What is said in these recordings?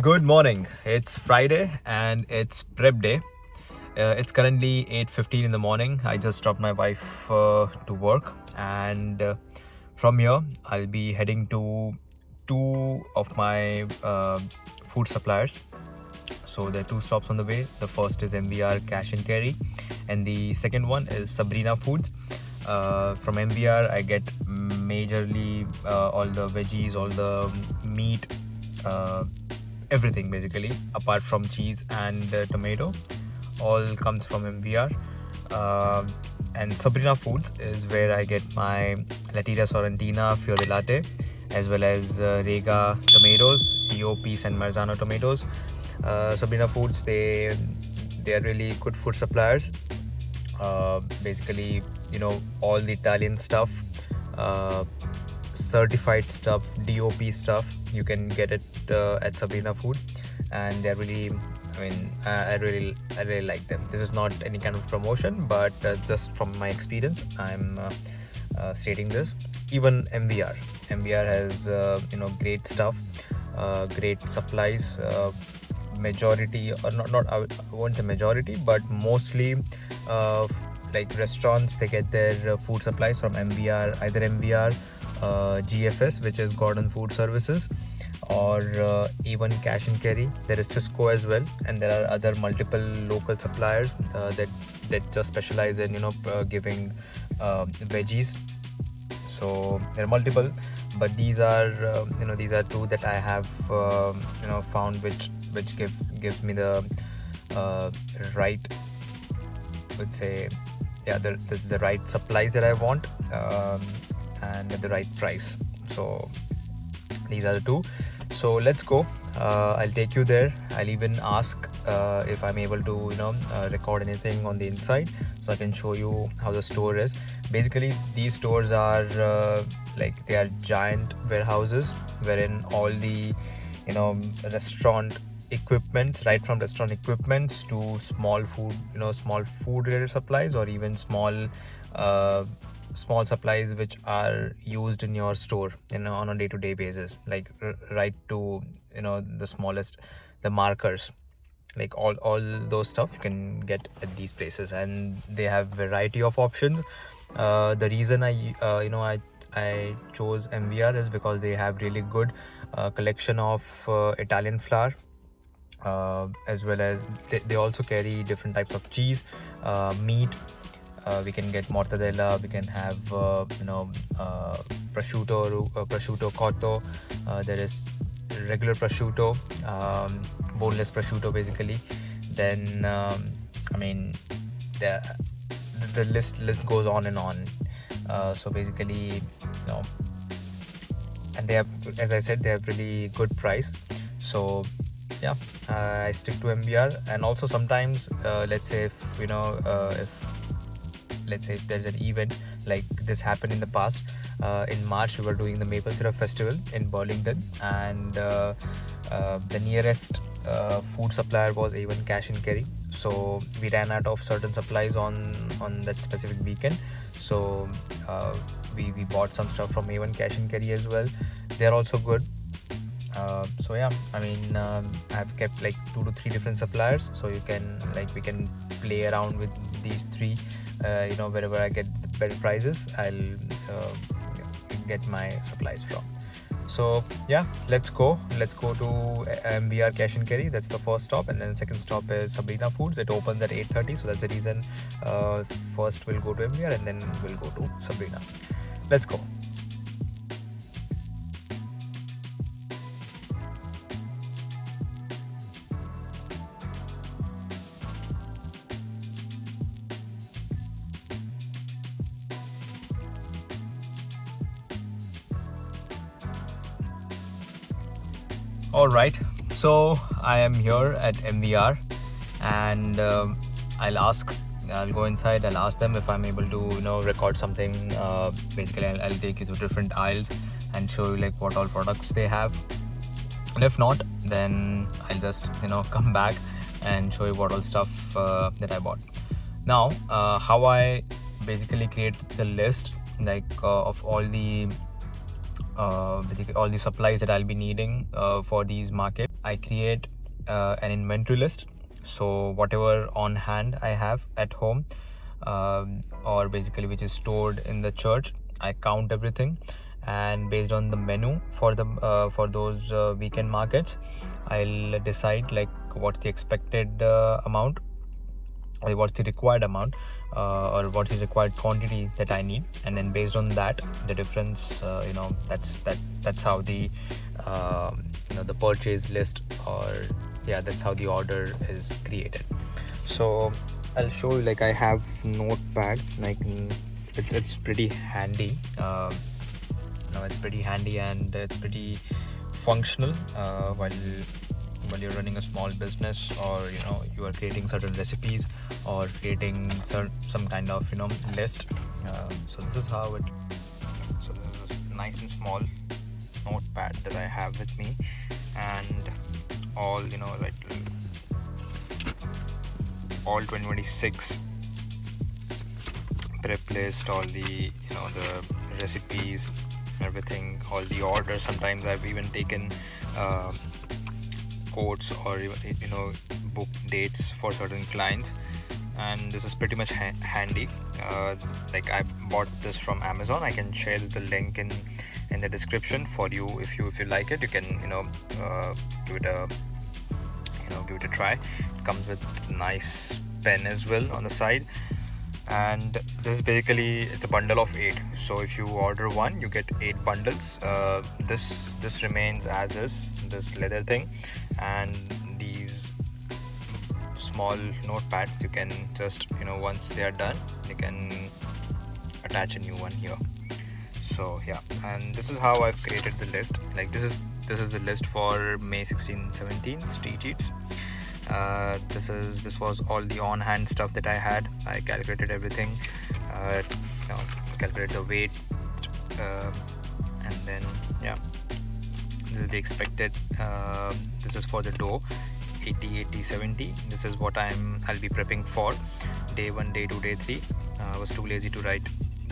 Good morning. It's Friday and it's prep day. It's currently 8:15 in the morning. I just dropped my wife to work, and from here I'll be heading to two of my food suppliers. So there are two stops on the way. The first is MVR Cash and Carry, and the second one is Sabrina Foods. From MVR, I get majorly all the veggies, all the meat, everything basically, apart from cheese and tomato. All comes from MVR. And Sabrina Foods is where I get my Latita Sorrentina Fiore Latte, as well as Rega tomatoes, TOP San Marzano tomatoes. Sabrina Foods, they are really good food suppliers. Basically, all the Italian stuff, certified stuff, DOP stuff, you can get it at Sabrina Food, and they're really, I really like them. This is not any kind of promotion, but just from my experience, I'm stating this. Even MVR has great stuff, great supplies. Majority, or not I won't say majority, but mostly like restaurants, they get their food supplies from MVR, either MVR, GFS, which is Gordon Food Services, or even Cash and Carry. There is Cisco as well, and there are other multiple local suppliers that just specialize in giving veggies. So there are multiple, but these are two that I have found which gives me the right, let's say, the right supplies that I want, and at the right price. So these are the two. So let's go. I'll take you there. I'll even ask if I'm able to record anything on the inside, so I can show you how the store is. Basically, these stores are they are giant warehouses wherein all the restaurant equipment, right from restaurant equipments to small food related supplies, or even small supplies which are used in your store on a day-to-day basis, like right to the smallest, the markers, like all those stuff you can get at these places, and they have variety of options. The reason I chose MVR is because they have really good collection of Italian flour, as well as they also carry different types of cheese, meat. We can get mortadella, we can have prosciutto cotto, there is regular prosciutto, boneless prosciutto basically. Then the list goes on and on. So basically, and they have, as I said, they have really good price. So yeah, I stick to MVR. And also sometimes, let's say if let's say there's an event like this happened in the past. In March, we were doing the Maple Syrup Festival in Burlington, and the nearest food supplier was even Cash and Carry. So we ran out of certain supplies on that specific weekend. So we bought some stuff from A1 Cash and Carry as well. They're also good. So yeah, I've kept like 2 to 3 different suppliers, so we can play around with these 3. Wherever I get the better prices, I'll get my supplies from. So yeah, let's go to MVR Cash and Carry. That's the first stop, and then the second stop is Sabrina Foods. It opens at 8:30, so that's the reason first we'll go to MVR and then we'll go to Sabrina. Let's go. All right, so I am here at MVR, and I'll go inside. I'll ask them if I'm able to record something. Basically, I'll take you to different aisles and show you like what all products they have, and if not, then I'll just come back and show you what all stuff that I bought. Now, how I basically create the list of all the basically all the supplies that I'll be needing for these markets. I create an inventory list. So whatever on hand I have at home, or basically which is stored in the church, I count everything, and based on the menu for those weekend markets, I'll decide like what's the expected amount, or what's the required amount, or what's the required quantity that I need, and then based on that, the difference, that's how the the purchase list, or that's how the order is created. So I'll show you, like I have notepad, like it's pretty handy. It's pretty handy, and it's pretty functional while you're running a small business, or you are creating certain recipes, or creating some kind of list. So this is how it. So this is a nice and small notepad that I have with me, and all all 2026 prep list, all the the recipes, everything, all the orders. Sometimes I've even taken quotes, or book dates for certain clients, and this is pretty much handy. Like I bought this from Amazon. I can share the link in the description for you. If you like it, you can give it a try. It comes with a nice pen as well on the side, and this is basically, it's a bundle of 8. So if you order one, you get 8 bundles. This remains as is, this leather thing, and these small notepads, you can just once they are done, you can attach a new one here. So and this is how I've created the list. Like this is the list for May 16-17 street eats. This was all the on-hand stuff that I had. I calculated everything, calculated the weight, and then this is the expected. This is for the dough, 80-70. This is what I'll be prepping for day 1, day 2, day 3. I was too lazy to write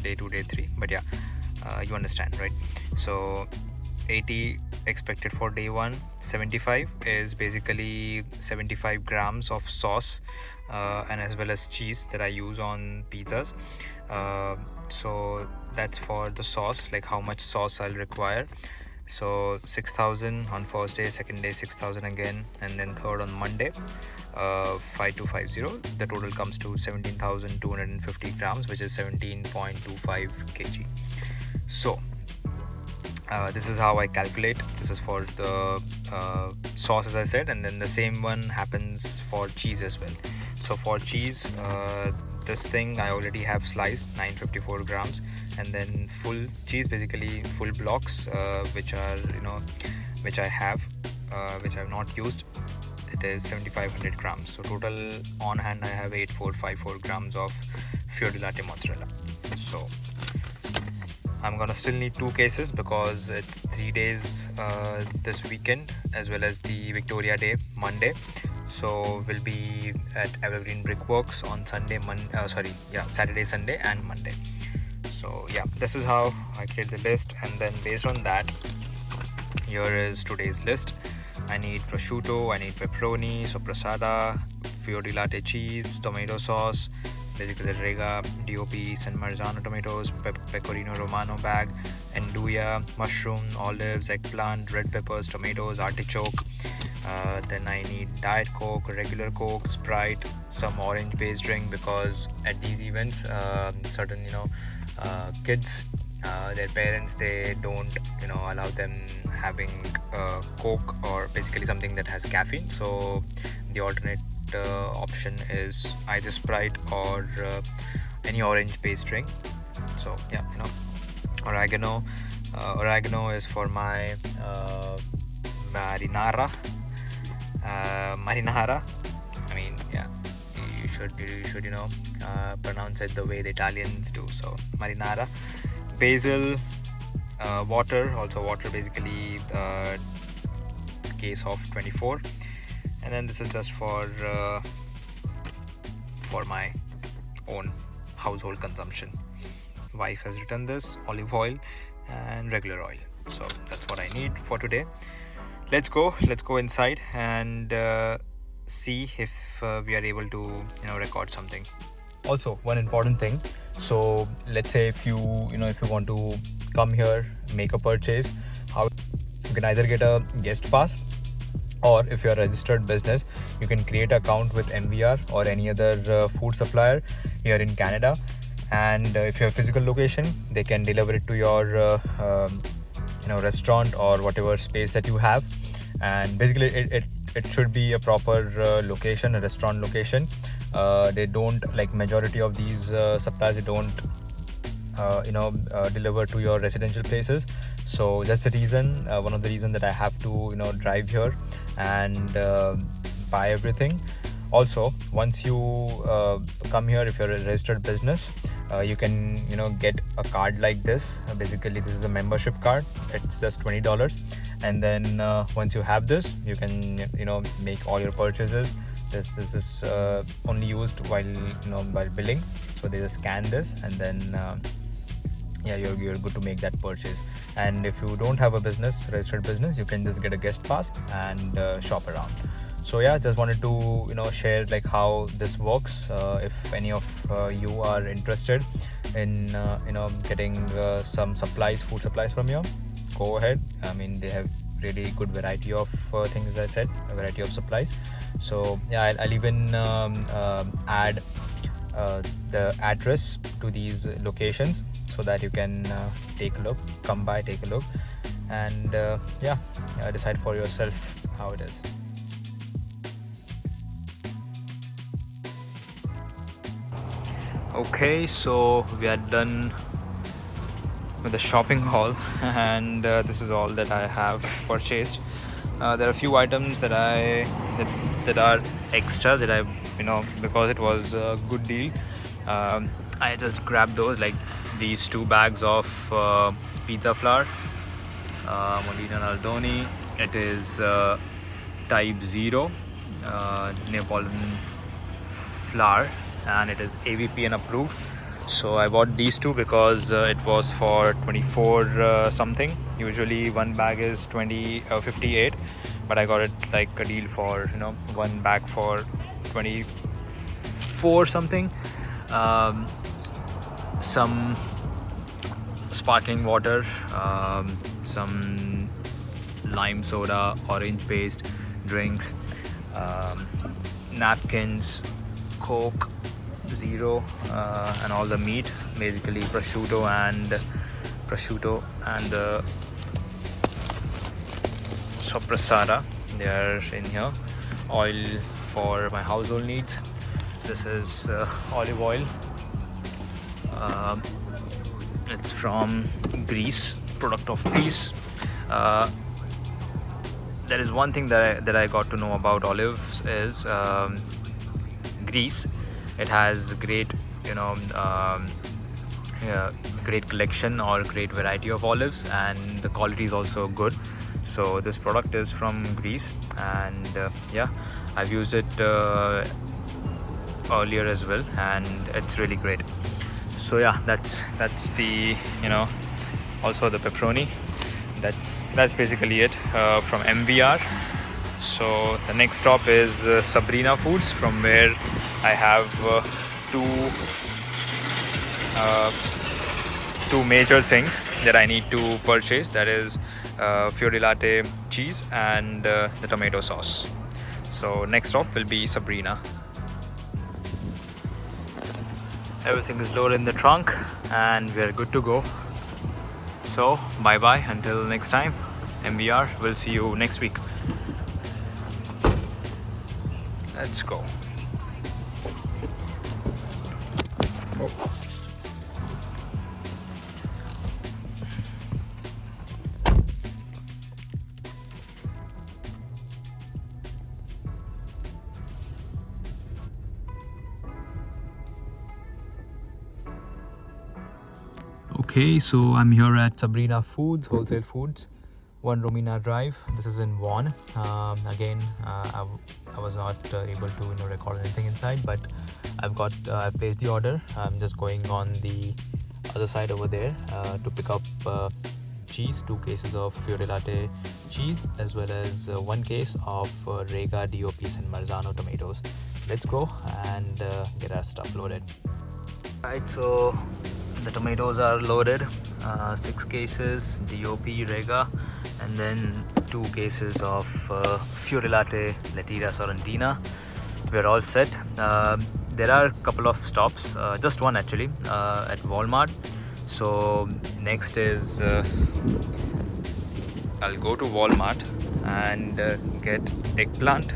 day 2, day 3, but you understand, right? So 80 expected for day 1. 75 is basically 75 grams of sauce, and as well as cheese that I use on pizzas. So that's for the sauce, like how much sauce I'll require. So 6,000 on first day, second day 6,000 again, and then third on Monday, 5250. The total comes to 17,250 grams, which is 17.25 kg. So this is how I calculate. This is for the sauce, as I said, and then the same one happens for cheese as well. So for cheese, this thing I already have sliced 954 grams, and then full cheese, basically full blocks, which are which I have not used, it is 7500 grams. So total on hand I have 8454 grams of fior di latte mozzarella. So I'm gonna still need 2 cases because it's 3 days this weekend, as well as the Victoria Day, Monday. So we'll be at Evergreen Brickworks on Saturday, Sunday, and Monday. So this is how I create the list, and then based on that, here is today's list. I need prosciutto, I need pepperoni, sopressata, fior di latte cheese, tomato sauce, basically the Rega, DOP, San Marzano tomatoes, pecorino romano bag, andouille, mushroom, olives, eggplant, red peppers, tomatoes, artichoke. Then I need Diet Coke, regular Coke, Sprite, some orange based drink, because at these events certain kids, their parents, they don't allow them having Coke, or basically something that has caffeine. So the alternate option is either Sprite or any orange based drink. So oregano is for my marinara. I mean, you should pronounce it the way the Italians do. So marinara, basil, water, basically case of 24, and then this is just for my own household consumption. Wife has written this: olive oil and regular oil. So that's what I need for today. Let's go inside and see if we are able to record something. Also, one important thing, so let's say if you want to come here, make a purchase, how you can either get a guest pass, or if you're a registered business, you can create an account with MVR or any other food supplier here in Canada. And if you have a physical location, they can deliver it to your restaurant or whatever space that you have. And basically it should be a proper location, a restaurant location. They don't, like majority of these suppliers, they don't deliver to your residential places. So that's the reason, one of the reasons that I have to drive here and buy everything. Also, once you come here, if you're a registered business, you can get a card like this. Basically, this is a membership card. It's just $20, and then once you have this, you can make all your purchases. This is only used while billing. So they just scan this, and then you're good to make that purchase. And if you don't have a registered business, you can just get a guest pass and shop around. So just wanted to share like how this works. If any of you are interested in getting some food supplies from here, go ahead. I mean, they have really good variety of things. As I said, a variety of supplies. So I'll even add the address to these locations so that you can take a look, come by, take a look, and decide for yourself how it is. Okay, so we are done with the shopping haul, and this is all that I have purchased. There are a few items that are extras that I because it was a good deal. I just grabbed those, like these 2 bags of pizza flour, Molina Naldoni. It is type 0 Neapolitan flour, and it is AVP and approved. So I bought these 2 because it was for 24 something. Usually one bag is 58, but I got it like a deal for one bag for 24 something. Some sparkling water, some lime soda, orange based drinks, napkins, Coke Zero, and all the meat, basically prosciutto and the sopressata, they are in here. Oil for my household needs. This is olive oil. It's from Greece, product of Greece. There is one thing that I got to know about olives is Greece. It has great great collection or great variety of olives, and the quality is also good. So this product is from Greece, and I've used it earlier as well, and it's really great. So that's the also the pepperoni. That's basically it from MVR. So the next stop is Sabrina Foods, from where I have two major things that I need to purchase. That is Fiori Latte cheese and the tomato sauce. So next stop will be Sabrina. Everything is loaded in the trunk and we're good to go. So bye bye until next time. MVR, we'll see you next week. Let's go. Okay, so I'm here at Sabrina Foods, Wholesale Foods, 1 Romina Drive. This is in Vaughan. Again, I was not able to record anything inside, but I placed the order. I'm just going on the other side over there to pick up cheese, 2 cases of Fiore Latte cheese, as well as 1 case of Rega DOPs and Marzano tomatoes. Let's go and get our stuff loaded. Right, so the tomatoes are loaded, 6 cases DOP Rega, and then 2 cases of Fiore Latte Latera Sorrentina. We're all set. There are a couple of stops, just one actually, at Walmart. So next is I'll go to Walmart and get eggplant.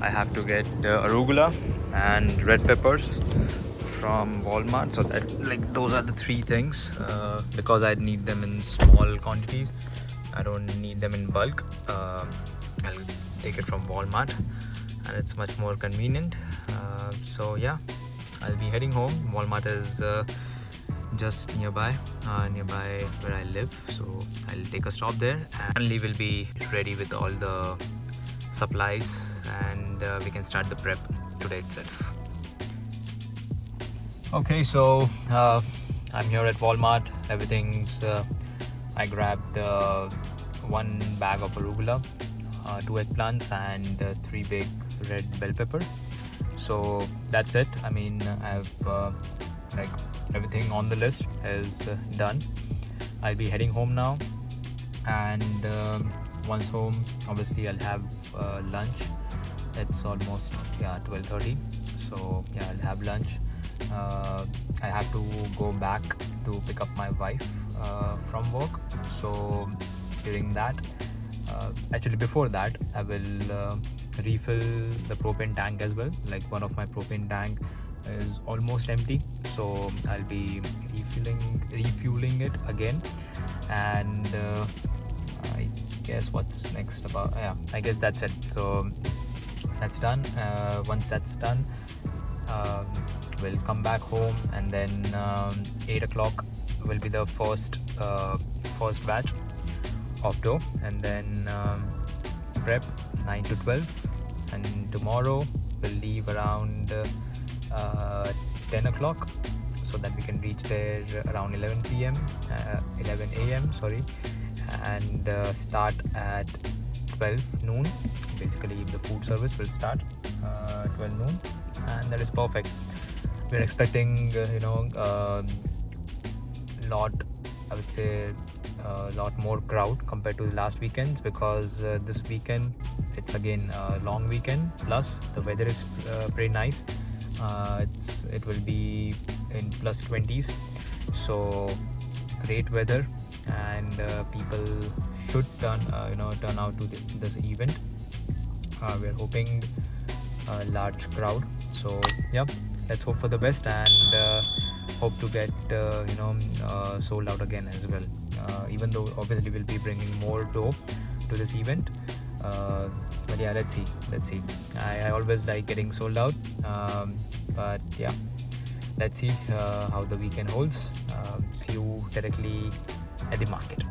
I have to get arugula and red peppers from Walmart. So that, like, those are the 3 things, because I need them in small quantities. I don't need them in bulk. I'll take it from Walmart, and it's much more convenient. So yeah, I'll be heading home. Walmart is just nearby where I live, so I'll take a stop there, and finally we'll be ready with all the supplies, and we can start the prep today itself. Okay, so I'm here at Walmart. Everything's I grabbed 1 bag of arugula, 2 eggplants, and 3 big red bell pepper. So that's it. I mean, I've like everything on the list is done. I'll be heading home now, and once home, obviously I'll have lunch. It's almost 12:30, so yeah, I'll have lunch. I have to go back to pick up my wife from work, so during that, actually before that, I will refill the propane tank as well. Like, one of my propane tank is almost empty, so I'll be refueling it again. And I guess what's next about, I guess that's it. So that's done. Once that's done, we'll come back home, and then 8 o'clock will be the first batch of dough, and then prep 9 to 12, and tomorrow we'll leave around 10 o'clock, so that we can reach there around 11 a.m. And start at 12 noon. Basically, the food service will start 12 noon, and that is perfect. We're expecting a lot more crowd compared to the last weekends, because this weekend it's again a long weekend, plus the weather is pretty nice. It will be in plus 20s, so great weather, and people should turn out to this event. We're hoping a large crowd, so yeah, let's hope for the best, and hope to get sold out again as well, even though obviously we'll be bringing more dough to this event. But yeah, let's see. I always like getting sold out, but yeah, let's see how the weekend holds. See you directly at the market.